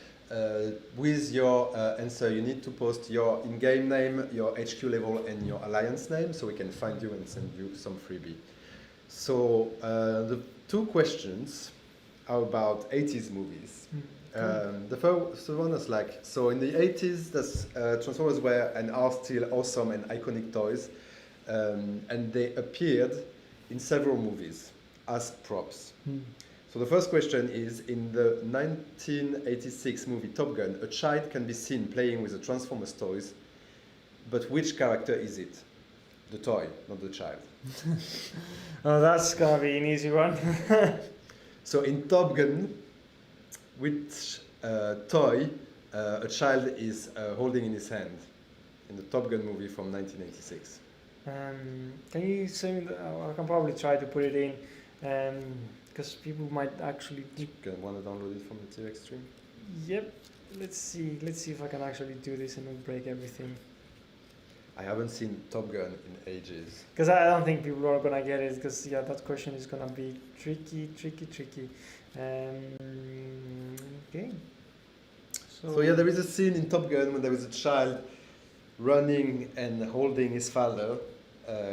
With your answer, you need to post your in-game name, your HQ level, and your alliance name, so we can find you and send you some freebie. So the two questions are about 80s movies. The first one is like, so in the 80s, Transformers were and are still awesome and iconic toys, and they appeared in several movies as props. So the first question is, in the 1986 movie Top Gun, a child can be seen playing with the Transformers toys, but which character is it? The toy, not the child. Oh, that's gonna be an easy one. So in Top Gun, which toy a child is holding in his hand in the Top Gun movie from 1986? Can you say that? I can probably try to put it in, because people might actually. Want to download it from the T-Rex stream? Yep. Let's see if I can actually do this and not break everything. I haven't seen Top Gun in ages. Because I don't think people are gonna get it. Because that question is gonna be tricky. Okay. So yeah, there is a scene in Top Gun when there is a child running and holding his father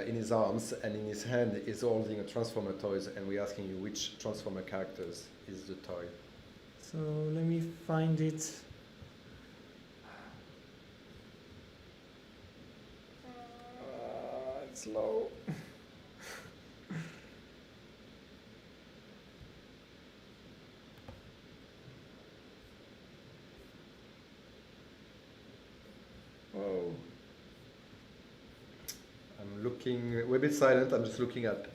in his arms, and in his hand is holding a Transformer toys, and we're asking you which Transformer characters is the toy. So let me find it. It's low. Whoa. I'm looking, we're a bit silent, I'm just looking at.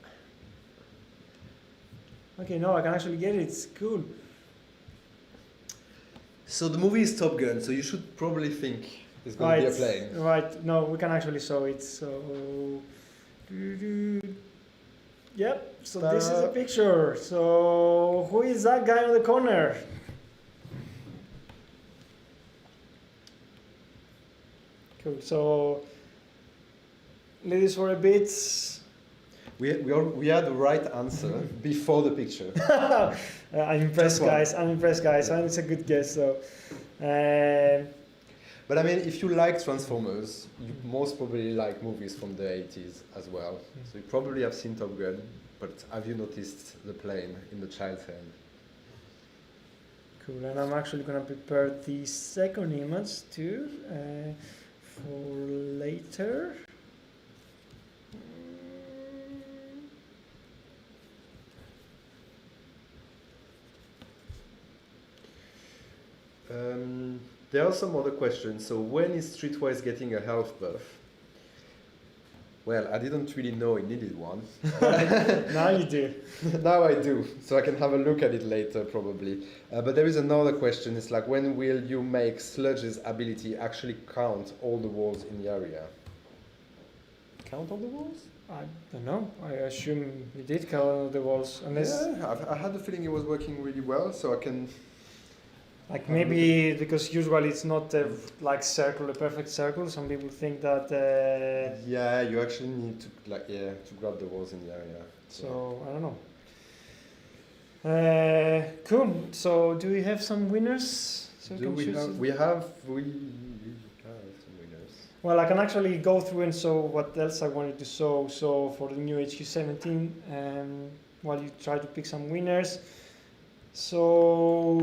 Okay, no, I can actually get it, it's cool. So the movie is Top Gun, so you should probably think it's going to be a plane. Right, no, we can actually show it, so... Yep, so this is a picture. So who is that guy on the corner? Cool, so ladies for a bit. We had the right answer before the picture. I'm impressed, guys. I'm impressed, guys. And it's a good guess, so. But I mean, if you like Transformers, you most probably like movies from the 80s as well. So you probably have seen Top Gun, but have you noticed the plane in the child's hand? Cool, and I'm actually going to prepare the second image too for later. There are some other questions. So when is Streetwise getting a health buff? Well, I didn't really know it needed one. Now you do. Now I do, so I can have a look at it later probably. But there is another question. It's like, when will you make Sludge's ability actually count all the walls in the area? Count all the walls? I don't know. I assume you did count all the walls. Unless Yeah, I had the feeling it was working really well, so I can... Like maybe because usually it's not a circle, a perfect circle. Some people think that. Yeah, you actually need to to grab the walls in the area. So I don't know. Cool. So do we have some winners? So we have some winners. Well, I can actually go through and show what else I wanted to show. So for the new HQ17, while you try to pick some winners. So.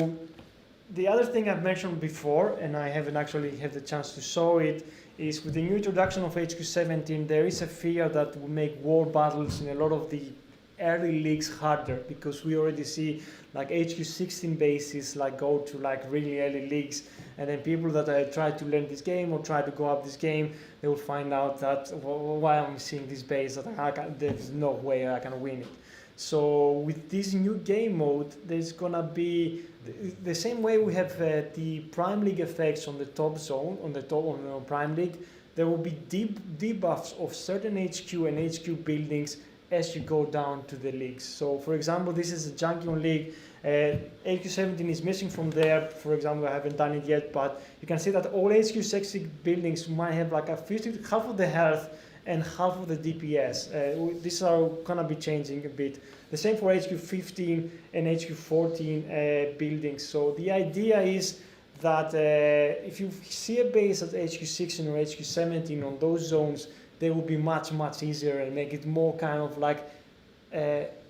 The other thing I've mentioned before, and I haven't actually had the chance to show it, is with the new introduction of HQ17, there is a fear that will make war battles in a lot of the early leagues harder, because we already see like HQ16 bases like go to like really early leagues, and then people that try to learn this game or try to go up this game, they will find out that why I'm seeing this base that there's no way I can win it. So with this new game mode, there's gonna be the same way we have the Prime League effects on the top zone, on the Prime League. There will be debuffs of certain HQ and HQ buildings as you go down to the leagues. So for example, this is a Junkion League. HQ17 is missing from there. For example, I haven't done it yet, but you can see that all HQ60 buildings might have like half of the health and half of the DPS. These are gonna be changing a bit. The same for HQ15 and HQ14 buildings. So the idea is that if you see a base at HQ16 or HQ17 on those zones, they will be much easier and make it more kind of like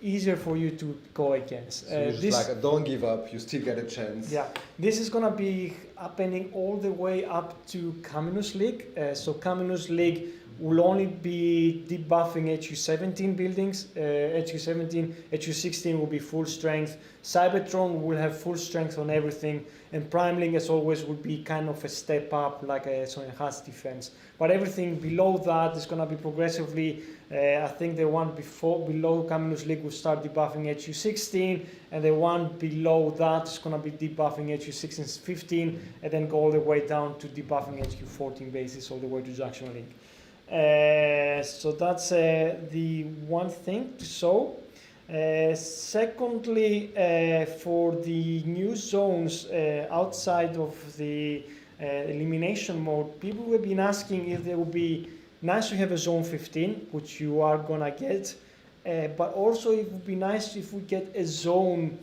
easier for you to go against. So you just like, don't give up, you still get a chance. Yeah, this is gonna be happening all the way up to Caminus League. So Caminus League will only be debuffing HQ17 buildings. HQ17, HQ16 will be full strength. Cybertron will have full strength on everything, and Prime League, as always, will be kind of a step up, like a enhanced defense. But everything below that is going to be progressively. I think the one below Caminus League will start debuffing HQ16, and the one below that is going to be debuffing HQ16, 15, and then go all the way down to debuffing HQ14 bases all the way to Junction League. So that's the one thing to show. Secondly, for the new zones outside of the elimination mode, people have been asking if there would be nice to have a zone 15, which you are gonna get, but also it would be nice if we get a zone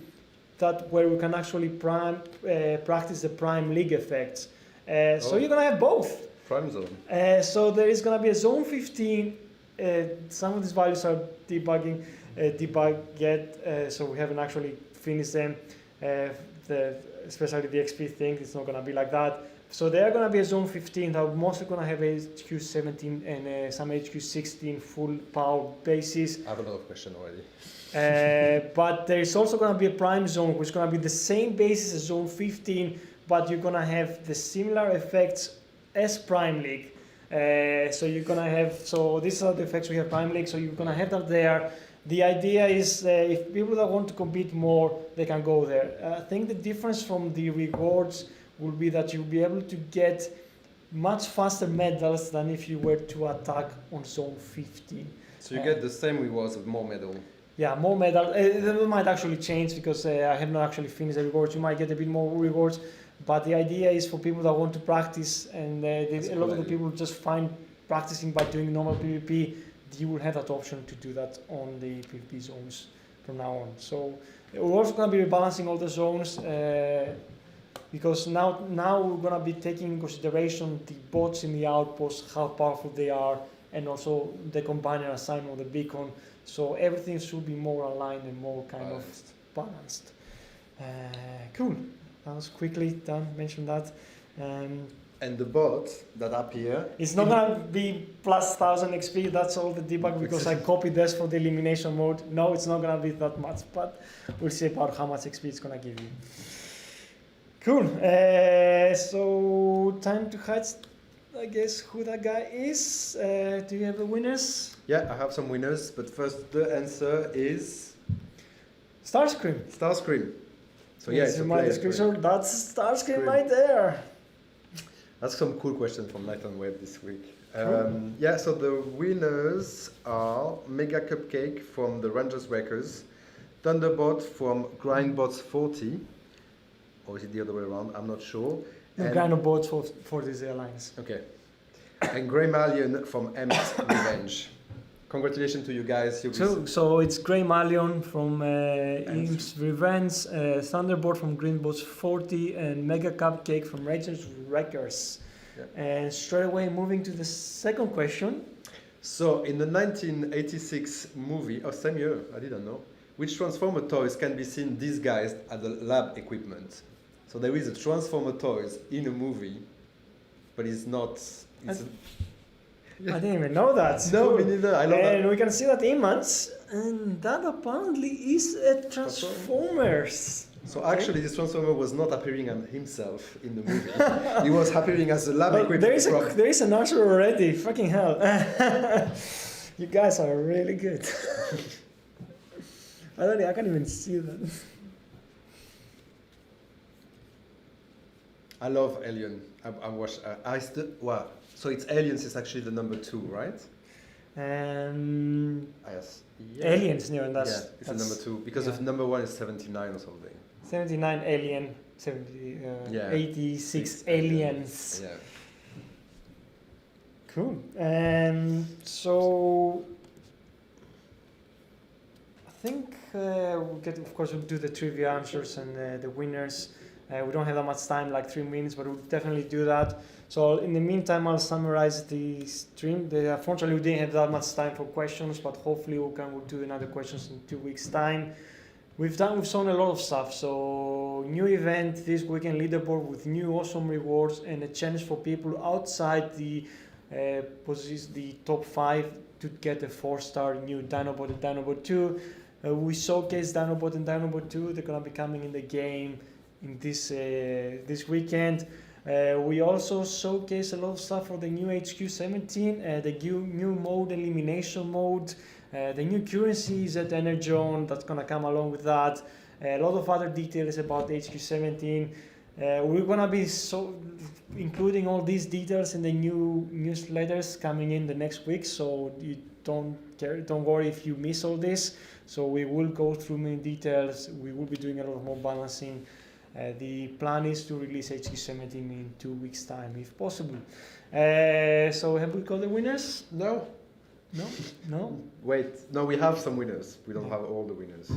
where we can actually practice the Prime League effects. So you're gonna have both. Prime zone. So there is going to be a zone 15. Some of these values are debugged, so we haven't actually finished them. Especially the XP thing, it's not going to be like that. So there are going to be a zone 15 that are mostly going to have HQ17 and some HQ16 full power bases. I have a lot of questions already. But there is also going to be a prime zone, which is going to be the same basis as zone 15, but you're going to have the similar effects as Prime League. So you're gonna have, so these are the effects we have Prime League, so you're gonna have that there. The idea is if people that want to compete more, they can go there. I think the difference from the rewards will be that you'll be able to get much faster medals than if you were to attack on zone 15. So you get the same rewards with more medal. Yeah, more medals. They might actually change because I have not actually finished the rewards. You might get a bit more rewards. But the idea is for people that want to practice, and a lot of the people just find practicing by doing normal PvP, you will have that option to do that on the PvP zones from now on. So we're also going to be rebalancing all the zones because now we're going to be taking in consideration the bots in the outposts, how powerful they are, and also the combiner assignment of the beacon. So everything should be more aligned and more kind of balanced. Cool. That was quickly done, mention that. And the bots that appear... It's not going to be plus 1000 XP, that's all the debug, because I copied this for the elimination mode. No, it's not going to be that much, but we'll see about how much XP it's going to give you. Cool. So, time to hide, I guess, who that guy is. Do you have the winners? Yeah, I have some winners, but first the answer is... Starscream. Starscream. So yeah, it's my description. That's Starscream right there. That's some cool questions from Night on Web this week. Yeah, so the winners are Mega Cupcake from the Rangers Wreckers, Thunderbot from Grindbots 40, or is it the other way around? I'm not sure. No, Grindbots for these airlines. Okay. And Grey Malion from M's Revenge. Congratulations to you guys. So it's Grey Malion from Imps Revenge, Thunderbolt from Greenbots 40, and Mega Cupcake from Rangers Wreckers. Yeah. And straight away moving to the second question. So in the 1986 movie, same year, I didn't know, which Transformer toys can be seen disguised as the lab equipment? So there is a Transformer toys in a movie, but it's not... I didn't even know that. No, Cool. me neither. I love And that. we can see that image, and that apparently is a Transformers. So actually, this Transformer was not appearing as himself in the movie. He was appearing as a lab Well, equipment. there is an answer already. Fucking hell. You guys are really good. I can't even see that. I love Alien. I watched. Wow. So it's Aliens is actually the number 2, right? Yes. Yeah. Aliens, no, and that's Yeah, it's the number 2 because yeah. of number 1 is 79 or something. 79 Alien, 70, Yeah. 86 Aliens. Yeah. Cool. So I think of course, we'll do the trivia answers and the winners. We don't have that much time, like 3 minutes, but we'll definitely do that. So in the meantime, I'll summarize the stream. Unfortunately, we didn't have that much time for questions, but hopefully we'll do another questions in 2 weeks' time. We've shown a lot of stuff. So new event this weekend, leaderboard with new awesome rewards and a chance for people outside the the top 5 to get a 4-star new Dinobot and Dinobot 2. We showcase Dinobot and Dinobot 2. They're gonna be coming in the game in this weekend. We also showcase a lot of stuff for the new HQ17, the new mode, elimination mode, the new currency is at Energon that's gonna come along with that. A lot of other details about HQ17. We're gonna be including all these details in the new newsletters coming in the next week, so you don't worry if you miss all this. So we will go through many details. We will be doing a lot more balancing. The plan is to release HQ17 in 2 weeks' time, if possible. So have we got the winners? No. No. Wait. No, we have some winners. We don't have all the winners.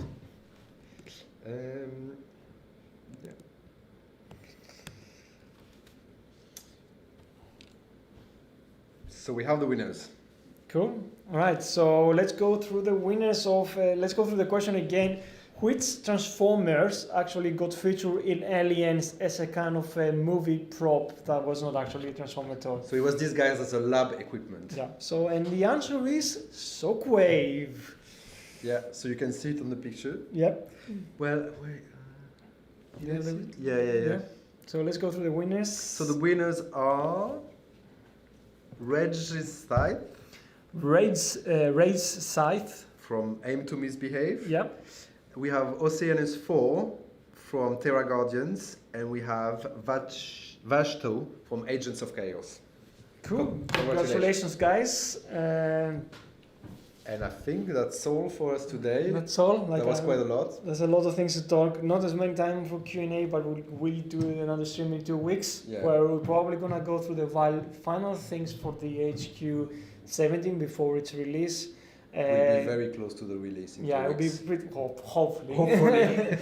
Yeah. So we have the winners. Cool. All right. So let's go through the winners of. Let's go through the question again. Which Transformers actually got featured in Aliens as a kind of a movie prop that was not actually a Transformer at all? So it was these guys as a lab equipment. Yeah. So and the answer is Shockwave. Yeah. So you can see it on the picture. Yep. Well, wait. Yeah. Yeah. So let's go through the winners. So the winners are Regis Scythe Rage Scythe. from Aim to Misbehave. Yep. We have Oceanus 4 from Terra Guardians, and we have Vashto from Agents of Chaos. Cool. Congratulations, guys. And I think that's all for us today. That's all. That was quite a lot. There's a lot of things to talk. Not as many time for Q&A, but we'll do another stream in 2 weeks, where we're probably gonna go through the final things for the HQ17 before its release. We'll be very close to the release in 2 it'll be weeks. pretty, hopefully.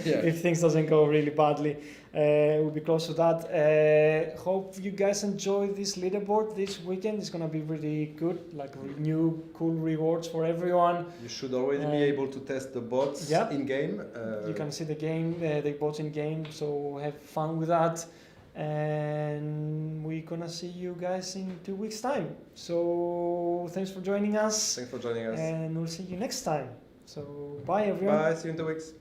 Yeah. If things doesn't go really badly, we'll be close to that. Hope you guys enjoy this leaderboard this weekend. It's gonna be really good, like new cool rewards for everyone. You should already be able to test the bots in game. You can see the game, the bots in game. So have fun with that. And we're gonna see you guys in 2 weeks' time. So thanks for joining us. Thanks for joining us. And we'll see you next time. So bye everyone. Bye, see you in 2 weeks.